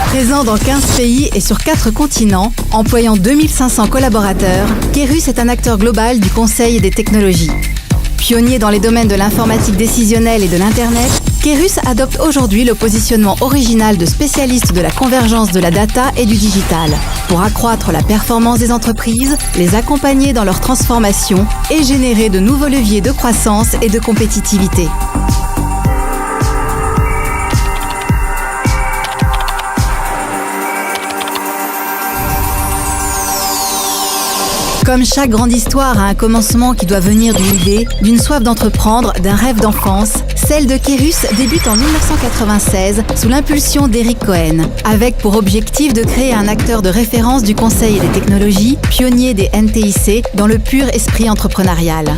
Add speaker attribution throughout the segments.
Speaker 1: Présent dans 15 pays et sur 4 continents, employant 2500 collaborateurs, Kerus est un acteur global du conseil et des technologies. Pionnier dans les domaines de l'informatique décisionnelle et de l'Internet, Kerus adopte aujourd'hui le positionnement original de spécialiste de la convergence de la data et du digital, pour accroître la performance des entreprises, les accompagner dans leur transformation et générer de nouveaux leviers de croissance et de compétitivité. Comme chaque grande histoire a un commencement qui doit venir d'une idée, d'une soif d'entreprendre, d'un rêve d'enfance, celle de Kerus débute en 1996 sous l'impulsion d'Eric Cohen, avec pour objectif de créer un acteur de référence du conseil et des technologies, pionnier des NTIC dans le pur esprit entrepreneurial.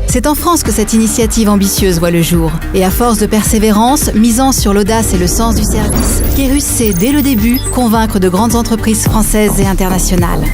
Speaker 1: C'est en France que cette initiative ambitieuse voit le jour. Et à force de persévérance, misant sur l'audace et le sens du service, Kerus sait dès le début convaincre de grandes entreprises françaises et internationales.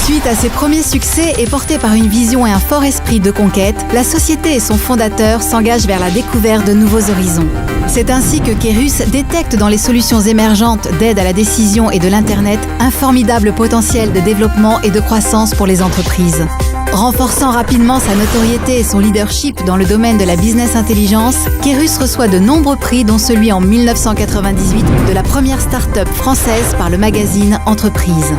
Speaker 1: Suite à ses premiers succès et portée par une vision et un fort esprit de conquête, la société et son fondateur s'engagent vers la découverte de nouveaux horizons. C'est ainsi que Kerus détecte dans les solutions émergentes d'aide à la décision et de l'Internet un formidable potentiel de développement et de croissance pour les entreprises. Renforçant rapidement sa notoriété et son leadership dans le domaine de la business intelligence, Kerus reçoit de nombreux prix dont celui en 1998 de la première start-up française par le magazine Entreprise.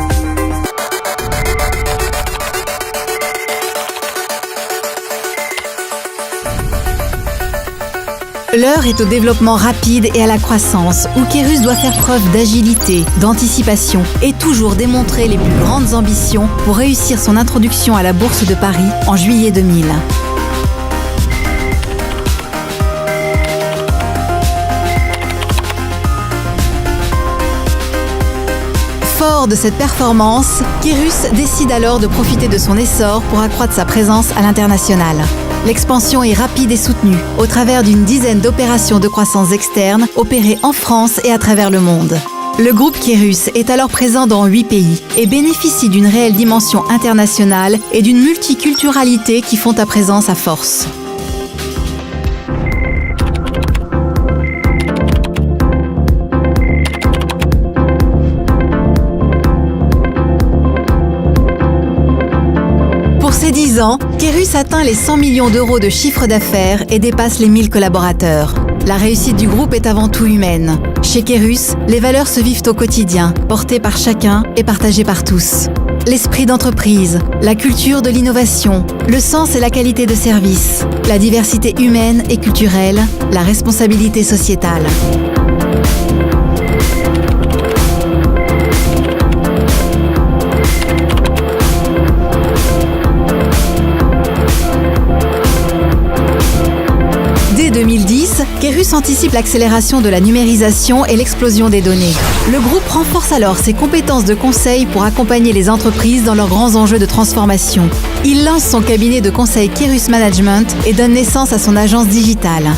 Speaker 1: L'heure est au développement rapide et à la croissance, où Kerus doit faire preuve d'agilité, d'anticipation et toujours démontrer les plus grandes ambitions pour réussir son introduction à la Bourse de Paris en juillet 2000. Fort de cette performance, Kerus décide alors de profiter de son essor pour accroître sa présence à l'international. L'expansion est rapide et soutenue, au travers d'une dizaine d'opérations de croissance externe opérées en France et à travers le monde. Le groupe Kerus est alors présent dans 8 pays et bénéficie d'une réelle dimension internationale et d'une multiculturalité qui font à présent sa force. Pour ces 10 ans, Kerus atteint les 100 millions d'euros de chiffre d'affaires et dépasse les 1000 collaborateurs. La réussite du groupe est avant tout humaine. Chez Kerus, les valeurs se vivent au quotidien, portées par chacun et partagées par tous. L'esprit d'entreprise, la culture de l'innovation, le sens et la qualité de service, la diversité humaine et culturelle, la responsabilité sociétale. Dès 2010, Kerus anticipe l'accélération de la numérisation et l'explosion des données. Le groupe renforce alors ses compétences de conseil pour accompagner les entreprises dans leurs grands enjeux de transformation. Il lance son cabinet de conseil Kerus Management et donne naissance à son agence digitale.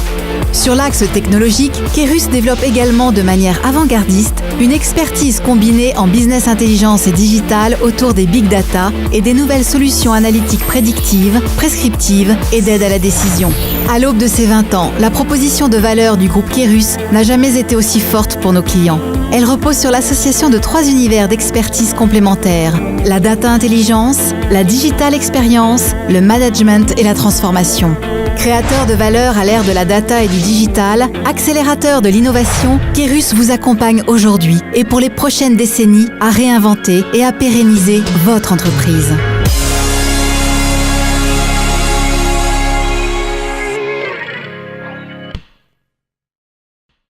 Speaker 1: Sur l'axe technologique, Kerus développe également de manière avant-gardiste une expertise combinée en business intelligence et digital autour des big data et des nouvelles solutions analytiques prédictives, prescriptives et d'aide à la décision. À l'aube de ses 20 ans, la proposition de valeur du groupe Kerus n'a jamais été aussi forte pour nos clients. Elle repose sur l'association de 3 univers d'expertise complémentaires: la data intelligence, la digital experience, le management et la transformation. Créateur de valeur à l'ère de la data et du digital, accélérateur de l'innovation, Kerus vous accompagne aujourd'hui et pour les prochaines décennies à réinventer et à pérenniser votre entreprise.